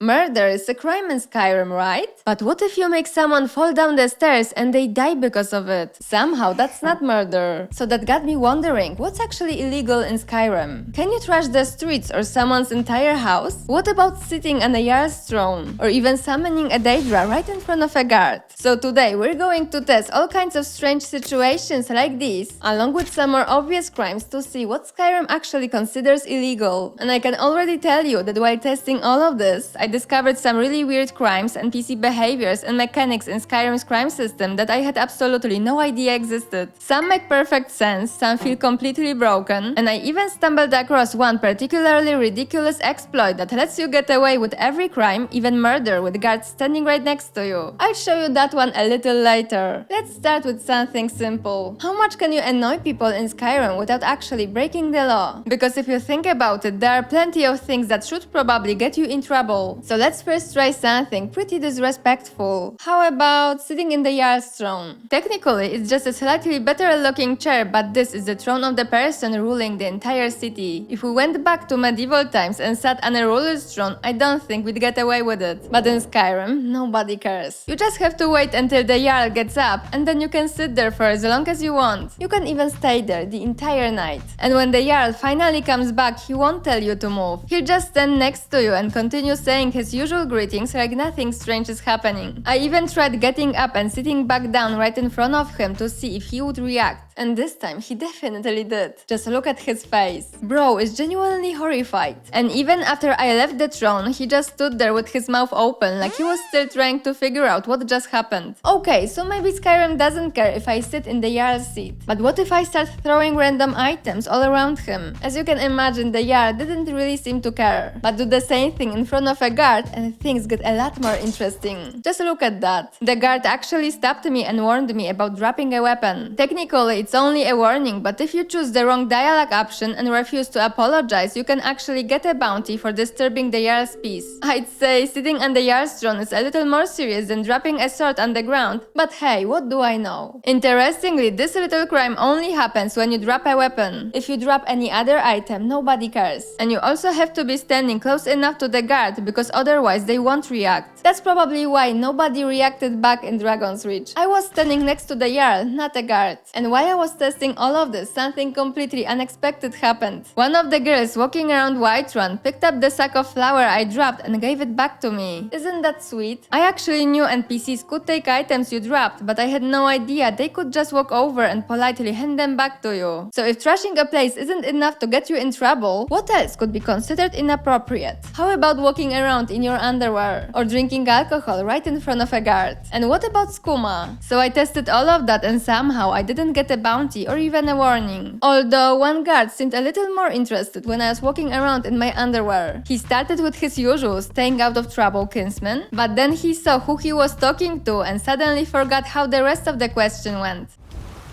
Murder is a crime in Skyrim, right? But what if you make someone fall down the stairs and they die because of it? Somehow that's not murder. So that got me wondering, what's actually illegal in Skyrim? Can you trash the streets or someone's entire house? What about sitting on a Jarl's throne? Or even summoning a Daedra right in front of a guard? So today we're going to test all kinds of strange situations like these, along with some more obvious crimes to see what Skyrim actually considers illegal. And I can already tell you that while testing all of this, I discovered some really weird crimes and PC behaviors and mechanics in Skyrim's crime system that I had absolutely no idea existed. Some make perfect sense, some feel completely broken, and I even stumbled across one particularly ridiculous exploit that lets you get away with every crime, even murder, with guards standing right next to you. I'll show you that one a little later. Let's start with something simple. How much can you annoy people in Skyrim without actually breaking the law? Because if you think about it, there are plenty of things that should probably get you in trouble. So let's first try something pretty disrespectful. How about sitting in the Jarl's throne? Technically, it's just a slightly better looking chair, but this is the throne of the person ruling the entire city. If we went back to medieval times and sat on a ruler's throne, I don't think we'd get away with it. But in Skyrim, nobody cares. You just have to wait until the Jarl gets up, and then you can sit there for as long as you want. You can even stay there the entire night. And when the Jarl finally comes back, he won't tell you to move. He'll just stand next to you and continue saying his usual greetings like nothing strange is happening. I even tried getting up and sitting back down right in front of him to see if he would react. And this time he definitely did. Just look at his face. Bro is genuinely horrified. And even after I left the throne, he just stood there with his mouth open like he was still trying to figure out what just happened. Okay, so maybe Skyrim doesn't care if I sit in the Jarl's seat. But what if I start throwing random items all around him? As you can imagine, the Jarl didn't really seem to care. But do the same thing in front of a guard and things get a lot more interesting. Just look at that. The guard actually stopped me and warned me about dropping a weapon. Technically, it's only a warning, but if you choose the wrong dialogue option and refuse to apologize, you can actually get a bounty for disturbing the Jarl's peace. I'd say sitting on the Jarl's throne is a little more serious than dropping a sword on the ground, but hey, what do I know? Interestingly, this little crime only happens when you drop a weapon. If you drop any other item, nobody cares. And you also have to be standing close enough to the guard because otherwise they won't react. That's probably why nobody reacted back in Dragon's Reach. I was standing next to the Jarl, not a guard. And while I was testing all of this, something completely unexpected happened. One of the girls walking around Whiterun picked up the sack of flour I dropped and gave it back to me. Isn't that sweet? I actually knew NPCs could take items you dropped, but I had no idea they could just walk over and politely hand them back to you. So if trashing a place isn't enough to get you in trouble, what else could be considered inappropriate? How about walking around in your underwear? Or drinking alcohol right in front of a guard? And what about skooma? So I tested all of that and somehow I didn't get a bounty or even a warning. Although one guard seemed a little more interested when I was walking around in my underwear. He started with his usual staying out of trouble kinsman, but then he saw who he was talking to and suddenly forgot how the rest of the question went.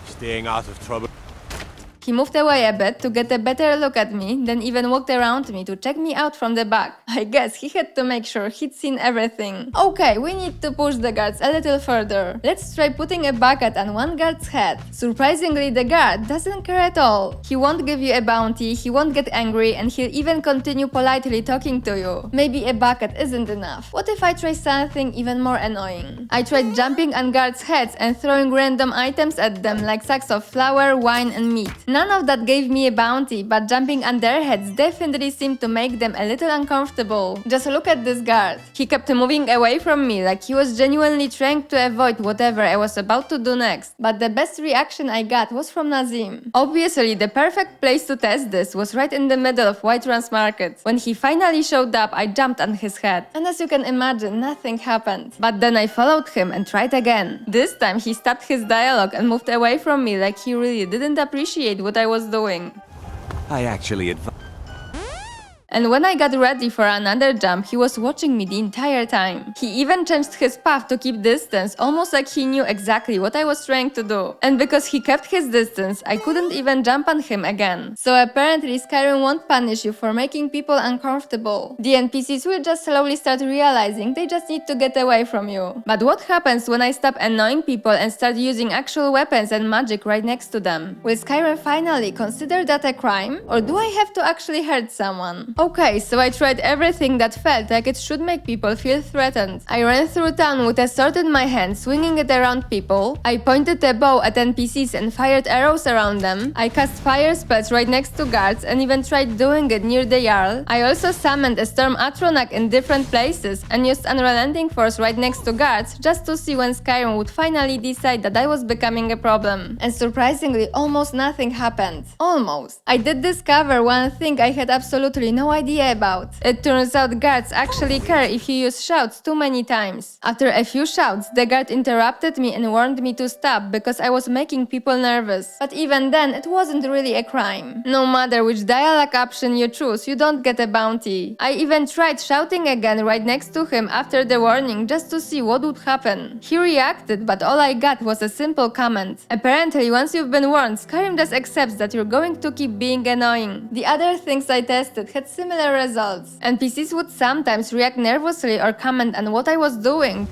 Staying out of trouble. He moved away a bit to get a better look at me, then even walked around me to check me out from the back. I guess he had to make sure he'd seen everything. Okay, we need to push the guards a little further. Let's try putting a bucket on one guard's head. Surprisingly, the guard doesn't care at all. He won't give you a bounty, he won't get angry, and he'll even continue politely talking to you. Maybe a bucket isn't enough. What if I try something even more annoying? I tried jumping on guards' heads and throwing random items at them like sacks of flour, wine, and meat. None of that gave me a bounty, but jumping on their heads definitely seemed to make them a little uncomfortable. Just look at this guard. He kept moving away from me like he was genuinely trying to avoid whatever I was about to do next. But the best reaction I got was from Nazim. Obviously, the perfect place to test this was right in the middle of Whiterun's market. When he finally showed up, I jumped on his head. And as you can imagine, nothing happened. But then I followed him and tried again. This time he stopped his dialogue and moved away from me like he really didn't appreciate what I was doing. I actually advise. And when I got ready for another jump, he was watching me the entire time. He even changed his path to keep distance, almost like he knew exactly what I was trying to do. And because he kept his distance, I couldn't even jump on him again. So apparently Skyrim won't punish you for making people uncomfortable. The NPCs will just slowly start realizing they just need to get away from you. But what happens when I stop annoying people and start using actual weapons and magic right next to them? Will Skyrim finally consider that a crime? Or do I have to actually hurt someone? Okay, so I tried everything that felt like it should make people feel threatened. I ran through town with a sword in my hand, swinging it around people. I pointed a bow at NPCs and fired arrows around them. I cast fire spells right next to guards and even tried doing it near the Jarl. I also summoned a storm Atronach in different places and used Unrelenting Force right next to guards just to see when Skyrim would finally decide that I was becoming a problem. And surprisingly, almost nothing happened. Almost. I did discover one thing I had absolutely no idea about. It turns out guards actually care if you use shouts too many times. After a few shouts, the guard interrupted me and warned me to stop because I was making people nervous. But even then, it wasn't really a crime. No matter which dialogue option you choose, you don't get a bounty. I even tried shouting again right next to him after the warning just to see what would happen. He reacted, but all I got was a simple comment. Apparently, once you've been warned, Skyrim just accepts that you're going to keep being annoying. The other things I tested had similar results. NPCs would sometimes react nervously or comment on what I was doing,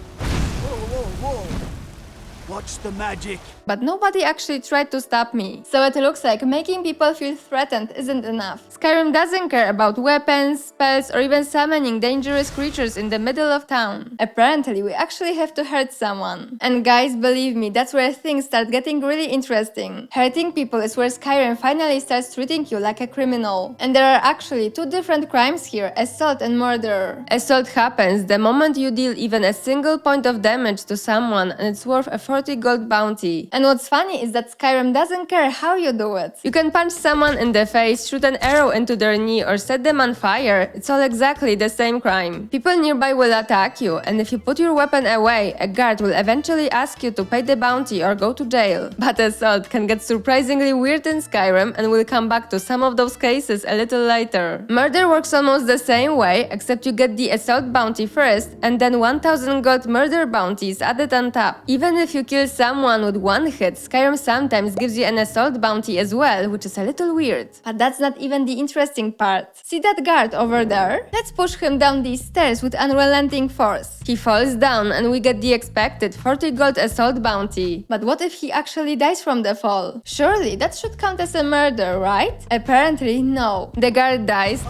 Watch the magic. but nobody actually tried to stop me. So it looks like making people feel threatened isn't enough. Skyrim doesn't care about weapons, spells, or even summoning dangerous creatures in the middle of town. Apparently, we actually have to hurt someone. And guys, believe me, that's where things start getting really interesting. Hurting people is where Skyrim finally starts treating you like a criminal. And there are actually two different crimes here, assault and murder. Assault happens the moment you deal even a single point of damage to someone, and it's worth a 40 gold bounty. And what's funny is that Skyrim doesn't care how you do it. You can punch someone in the face, shoot an arrow into their knee, or set them on fire. It's all exactly the same crime. People nearby will attack you, and if you put your weapon away, a guard will eventually ask you to pay the bounty or go to jail. But assault can get surprisingly weird in Skyrim, and we'll come back to some of those cases a little later. Murder works almost the same way, except you get the assault bounty first, and then 1000 gold murder bounties added on top. Even if you kill someone with one hit, Skyrim sometimes gives you an assault bounty as well, which is a little weird. But that's not even the interesting part. See that guard over there? Let's push him down these stairs with Unrelenting Force. He falls down and we get the expected 40 gold assault bounty. But what if he actually dies from the fall? Surely that should count as a murder, right? Apparently no. The guard dies,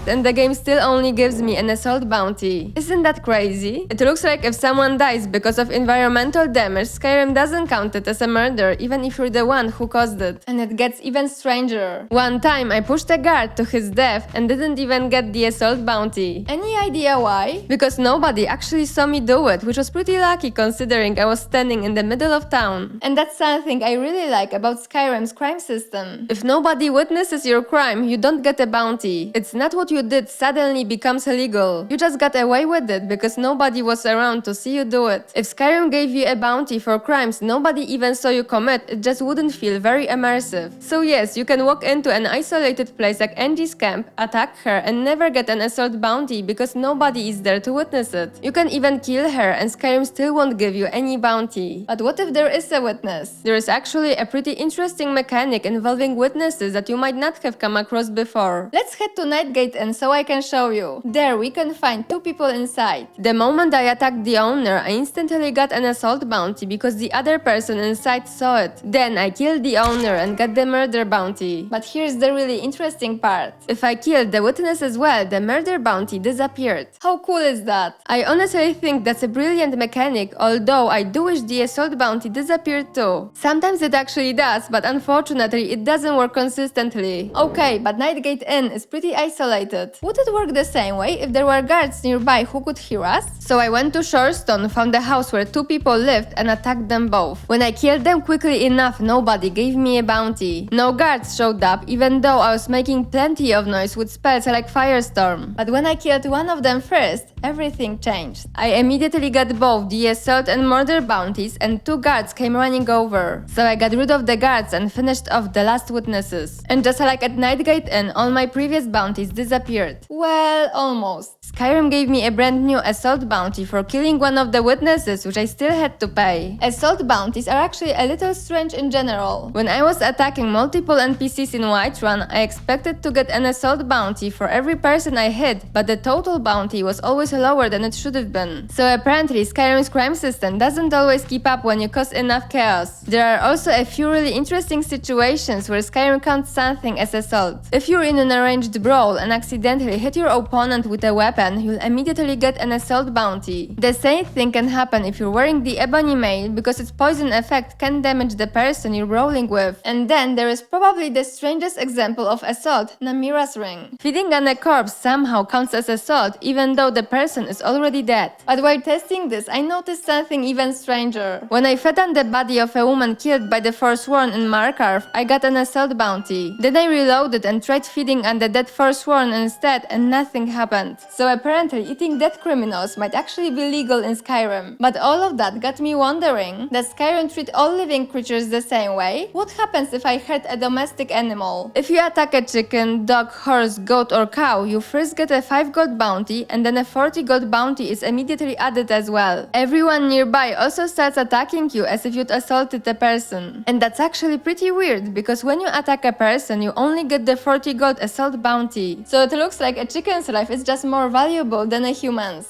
and the game still only gives me an assault bounty. Isn't that crazy? It looks like if someone dies because of environmental damage, Skyrim doesn't count it as a murder, even if you're the one who caused it. And it gets even stranger. One time I pushed a guard to his death and didn't even get the assault bounty. Any idea why? Because nobody actually saw me do it, which was pretty lucky considering I was standing in the middle of town. And that's something I really like about Skyrim's crime system. If nobody witnesses your crime, you don't get a bounty. It's not what you did suddenly becomes illegal. You just got away with it because nobody was around to see you do it. If Skyrim gave you a bounty for crimes nobody even saw you commit, it just wouldn't feel very immersive. So yes, you can walk into an isolated place like Angie's camp, attack her, and never get an assault bounty because nobody is there to witness it. You can even kill her and Skyrim still won't give you any bounty. But what if there is a witness? There is actually a pretty interesting mechanic involving witnesses that you might not have come across before. Let's head to Nightgate and so I can show you. There we can find two people inside. The moment I attacked the owner, I instantly got an assault bounty because the other person inside saw it. Then I killed the owner and got the murder bounty. But here's the really interesting part. If I killed the witness as well, the murder bounty disappeared. How cool is that? I honestly think that's a brilliant mechanic, although I do wish the assault bounty disappeared too. Sometimes it actually does, but unfortunately it doesn't work consistently. Okay, but Nightgate Inn is pretty isolated. Would it work the same way if there were guards nearby who could hear us? So I went to Shorestone, found a house where two people lived and attacked them both. When I killed them quickly enough, nobody gave me a bounty. No guards showed up, even though I was making plenty of noise with spells like Firestorm. But when I killed one of them first, everything changed. I immediately got both the assault and murder bounties and two guards came running over. So I got rid of the guards and finished off the last witnesses. And just like at Nightgate Inn, all my previous bounties disappeared. Well, almost. Skyrim gave me a brand new assault bounty for killing one of the witnesses, which I still had to pay. Assault bounties are actually a little strange in general. When I was attacking multiple NPCs in Whiterun, I expected to get an assault bounty for every person I hit, but the total bounty was always lower than it should have been. So apparently Skyrim's crime system doesn't always keep up when you cause enough chaos. There are also a few really interesting situations where Skyrim counts something as assault. If you're in an arranged brawl and accidentally accidentally hit your opponent with a weapon, you'll immediately get an assault bounty. The same thing can happen if you're wearing the ebony mail, because its poison effect can damage the person you're brawling with. And then there is probably the strangest example of assault, Namira's ring. Feeding on a corpse somehow counts as assault, even though the person is already dead. But while testing this, I noticed something even stranger. When I fed on the body of a woman killed by the Forsworn in Markarth, I got an assault bounty. Then I reloaded and tried feeding on the dead Forsworn instead, and nothing happened. So apparently eating dead criminals might actually be legal in Skyrim. But all of that got me wondering, does Skyrim treat all living creatures the same way? What happens if I hurt a domestic animal? If you attack a chicken, dog, horse, goat or cow, you first get a 5 gold bounty, and then a 40 gold bounty is immediately added as well. Everyone nearby also starts attacking you as if you'd assaulted a person. And that's actually pretty weird, because when you attack a person, you only get the 40 gold assault bounty. So it looks like a chicken's life is just more valuable than a human's.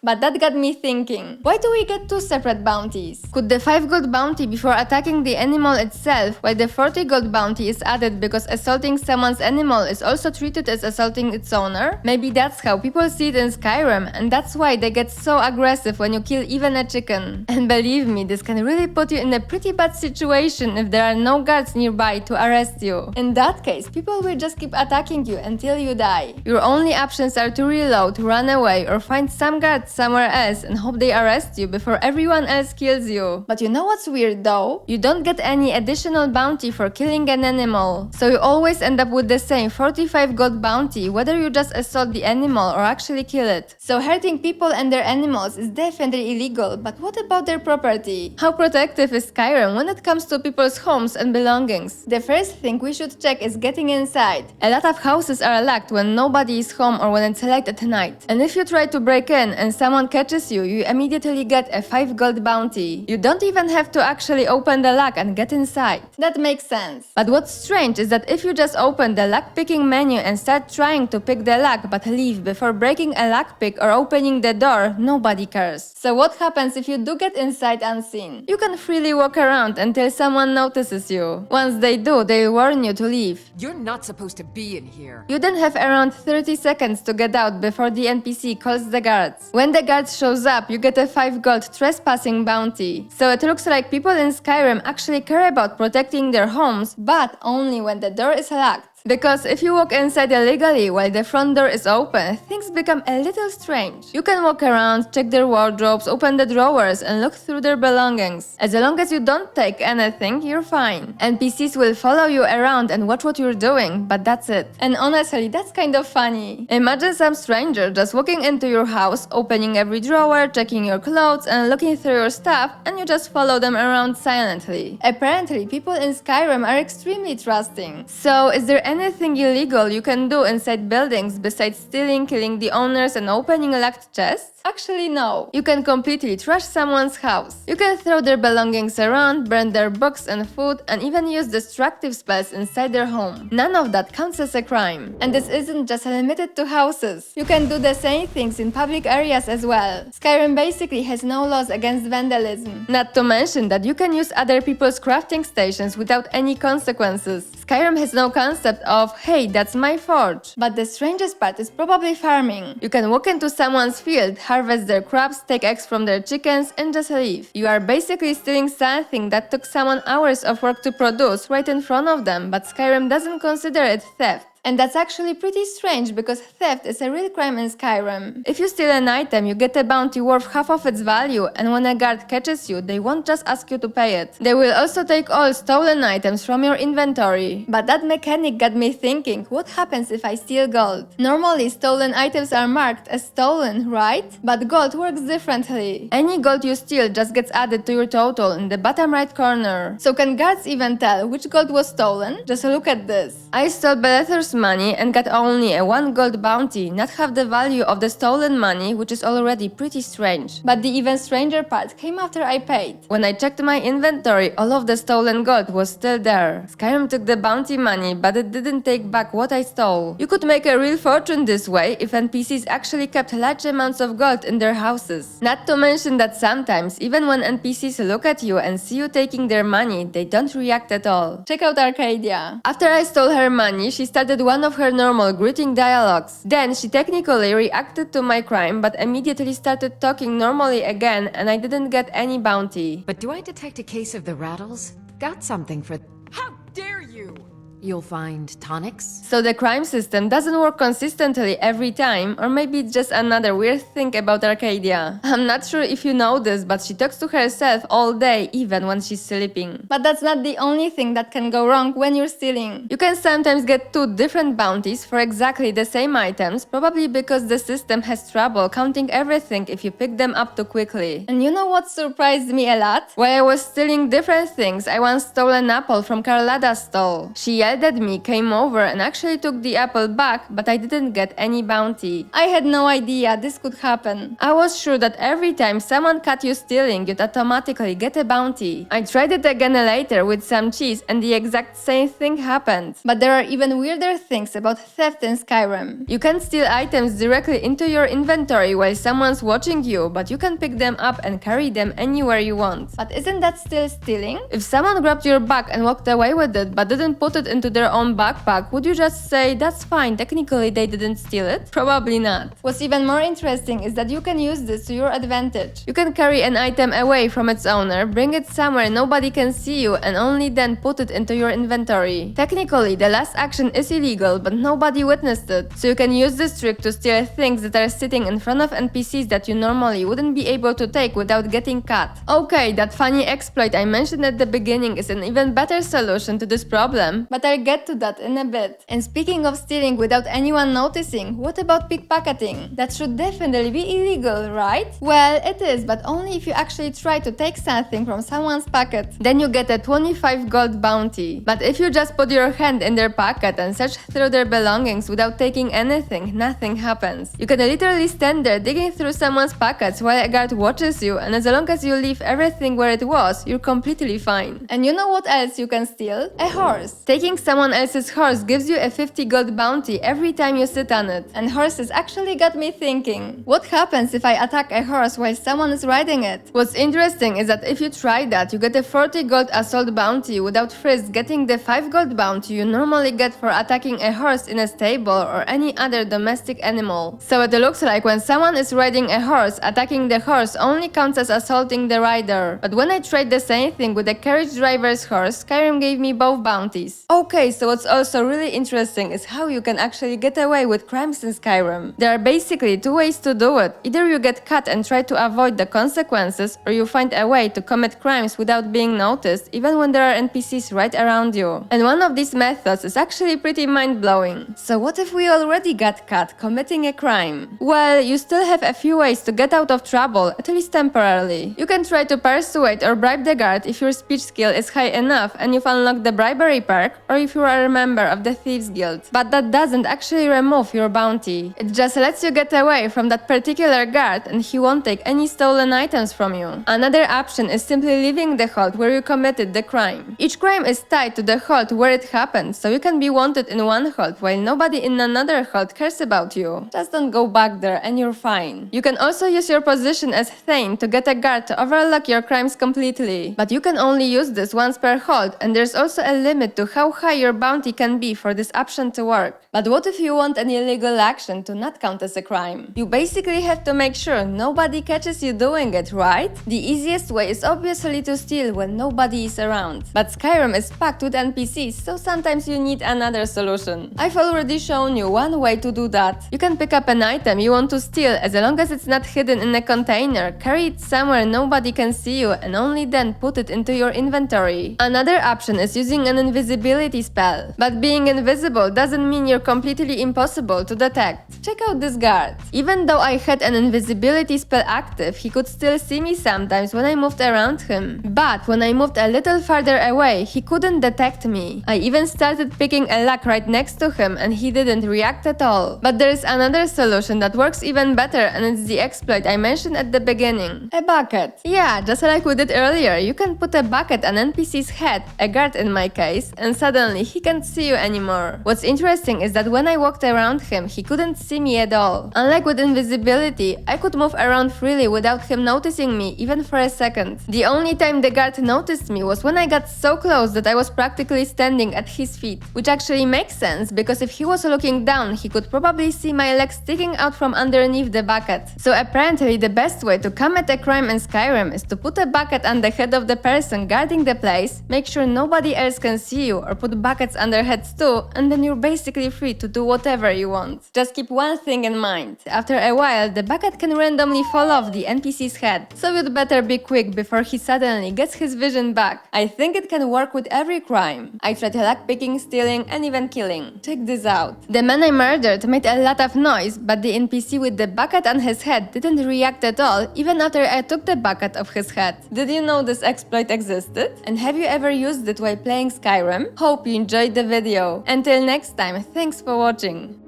But that got me thinking, why do we get 2 separate bounties? Could the 5 gold bounty before attacking the animal itself, while the 40 gold bounty is added because assaulting someone's animal is also treated as assaulting its owner? Maybe that's how people see it in Skyrim, and that's why they get so aggressive when you kill even a chicken. And believe me, this can really put you in a pretty bad situation if there are no guards nearby to arrest you. In that case, people will just keep attacking you until you die. Your only options are to reload, run away, or find some guards somewhere else and hope they arrest you before everyone else kills you. But you know what's weird though? You don't get any additional bounty for killing an animal. So you always end up with the same 45 gold bounty whether you just assault the animal or actually kill it. So hurting people and their animals is definitely illegal, but what about their property? How protective is Skyrim when it comes to people's homes and belongings? The first thing we should check is getting inside. A lot of houses are locked when nobody is home or when it's late at night. And if you try to break in and someone catches you, you immediately get a 5 gold bounty. You don't even have to actually open the lock and get inside. That makes sense. But what's strange is that if you just open the lock picking menu and start trying to pick the lock but leave before breaking a lock pick or opening the door, nobody cares. So what happens if you do get inside unseen? You can freely walk around until someone notices you. Once they do, they'll warn you to leave. You're not supposed to be in here. You then have around 30 seconds to get out before the NPC calls the guards. When the guard shows up, you get a 5 gold trespassing bounty. So it looks like people in Skyrim actually care about protecting their homes, but only when the door is locked. Because if you walk inside illegally while the front door is open, things become a little strange. You can walk around, check their wardrobes, open the drawers, and look through their belongings. As long as you don't take anything, you're fine. NPCs will follow you around and watch what you're doing, but that's it. And honestly, that's kind of funny. Imagine some stranger just walking into your house, opening every drawer, checking your clothes, and looking through your stuff, and you just follow them around silently. Apparently, people in Skyrim are extremely trusting. So, is there anything illegal you can do inside buildings besides stealing, killing the owners, and opening locked chests? Actually, no. You can completely trash someone's house. You can throw their belongings around, burn their books and food, and even use destructive spells inside their home. None of that counts as a crime. And this isn't just limited to houses. You can do the same things in public areas as well. Skyrim basically has no laws against vandalism. Not to mention that you can use other people's crafting stations without any consequences. Skyrim has no concept of, hey, that's my forge. But the strangest part is probably farming. You can walk into someone's field, harvest their crops, take eggs from their chickens, and just leave. You are basically stealing something that took someone hours of work to produce right in front of them, but Skyrim doesn't consider it theft. And that's actually pretty strange because theft is a real crime in Skyrim. If you steal an item, you get a bounty worth half of its value, and when a guard catches you, they won't just ask you to pay it. They will also take all stolen items from your inventory. But that mechanic got me thinking, what happens if I steal gold? Normally, stolen items are marked as stolen, right? But gold works differently. Any gold you steal just gets added to your total in the bottom right corner. So can guards even tell which gold was stolen? Just look at this. I stole Belether's money and got only a 1 gold bounty, not half the value of the stolen money, which is already pretty strange. But the even stranger part came after I paid. When I checked my inventory, all of the stolen gold was still there. Skyrim took the bounty money, but it didn't take back what I stole. You could make a real fortune this way if NPCs actually kept large amounts of gold in their houses. Not to mention that sometimes, even when NPCs look at you and see you taking their money, they don't react at all. Check out Arcadia. After I stole her money, she started one of her normal greeting dialogues. Then she technically reacted to my crime but immediately started talking normally again and I didn't get any bounty. But do I detect a case of the rattles? Got something for... How dare you! You'll find tonics? So the crime system doesn't work consistently every time, or maybe it's just another weird thing about Arcadia. I'm not sure if you know this, but she talks to herself all day, even when she's sleeping. But that's not the only thing that can go wrong when you're stealing. You can sometimes get 2 different bounties for exactly the same items, probably because the system has trouble counting everything if you pick them up too quickly. And you know what surprised me a lot? While I was stealing different things, I once stole an apple from Carlada's stall. She yelled at me, came over and actually took the apple back, but I didn't get any bounty. I had no idea this could happen. I was sure that every time someone caught you stealing, you'd automatically get a bounty. I tried it again later with some cheese and the exact same thing happened. But there are even weirder things about theft in Skyrim. You can steal items directly into your inventory while someone's watching you, but you can pick them up and carry them anywhere you want. But isn't that still stealing? If someone grabbed your bag and walked away with it but didn't put it into their own backpack, would you just say, that's fine, technically they didn't steal it? Probably not. What's even more interesting is that you can use this to your advantage. You can carry an item away from its owner, bring it somewhere nobody can see you, and only then put it into your inventory. Technically, the last action is illegal, but nobody witnessed it. So you can use this trick to steal things that are sitting in front of NPCs that you normally wouldn't be able to take without getting caught. Okay, that funny exploit I mentioned at the beginning is an even better solution to this problem, but I'll get to that in a bit. And speaking of stealing without anyone noticing, what about pickpocketing? That should definitely be illegal, right? Well, it is, but only if you actually try to take something from someone's pocket. Then you get a 25 gold bounty. But if you just put your hand in their pocket and search through their belongings without taking anything, nothing happens. You can literally stand there digging through someone's pockets while a guard watches you, and as long as you leave everything where it was, you're completely fine. And you know what else you can steal? A horse. Taking someone else's horse gives you a 50 gold bounty every time you sit on it. And horses actually got me thinking, what happens if I attack a horse while someone is riding it? What's interesting is that if you try that, you get a 40 gold assault bounty without first getting the 5 gold bounty you normally get for attacking a horse in a stable or any other domestic animal. So it looks like when someone is riding a horse, attacking the horse only counts as assaulting the rider. But when I tried the same thing with a carriage driver's horse, Skyrim gave me both bounties. Okay, so what's also really interesting is how you can actually get away with crimes in Skyrim. There are basically 2 ways to do it. Either you get caught and try to avoid the consequences, or you find a way to commit crimes without being noticed, even when there are NPCs right around you. And one of these methods is actually pretty mind-blowing. So what if we already got caught committing a crime? Well, you still have a few ways to get out of trouble, at least temporarily. You can try to persuade or bribe the guard if your speech skill is high enough and you've unlocked the bribery perk, or if you are a member of the Thieves Guild. But that doesn't actually remove your bounty. It just lets you get away from that particular guard and he won't take any stolen items from you. Another option is simply leaving the hold where you committed the crime. Each crime is tied to the hold where it happened, so you can be wanted in one hold while nobody in another hold cares about you. Just don't go back there and you're fine. You can also use your position as Thane to get a guard to overlook your crimes completely. But you can only use this once per hold, and there's also a limit to how high your bounty can be for this option to work. But what if you want an illegal action to not count as a crime? You basically have to make sure nobody catches you doing it, right? The easiest way is obviously to steal when nobody is around. But Skyrim is packed with NPCs, so sometimes you need another solution. I've already shown you one way to do that. You can pick up an item you want to steal as long as it's not hidden in a container, carry it somewhere nobody can see you, and only then put it into your inventory. Another option is using an invisibility spell. But being invisible doesn't mean you're completely impossible to detect. Check out this guard. Even though I had an invisibility spell active, he could still see me sometimes when I moved around him. But when I moved a little farther away, he couldn't detect me. I even started picking a lock right next to him and he didn't react at all. But there is another solution that works even better, and it's the exploit I mentioned at the beginning. A bucket. Yeah, just like we did earlier, you can put a bucket on NPC's head, a guard in my case, and suddenly suddenly he can't see you anymore. What's interesting is that when I walked around him, he couldn't see me at all. Unlike with invisibility, I could move around freely without him noticing me even for a second. The only time the guard noticed me was when I got so close that I was practically standing at his feet, which actually makes sense because if he was looking down, he could probably see my legs sticking out from underneath the bucket. So apparently the best way to combat a crime in Skyrim is to put a bucket on the head of the person guarding the place, make sure nobody else can see you, or put buckets on their heads too, and then you're basically free to do whatever you want. Just keep one thing in mind. After a while, the bucket can randomly fall off the NPC's head, so you'd better be quick before he suddenly gets his vision back. I think it can work with every crime. I tried lockpicking, stealing, and even killing. Check this out. The man I murdered made a lot of noise, but the NPC with the bucket on his head didn't react at all, even after I took the bucket off his head. Did you know this exploit existed? And have you ever used it while playing Skyrim? Hope you enjoyed the video. Until next time, thanks for watching.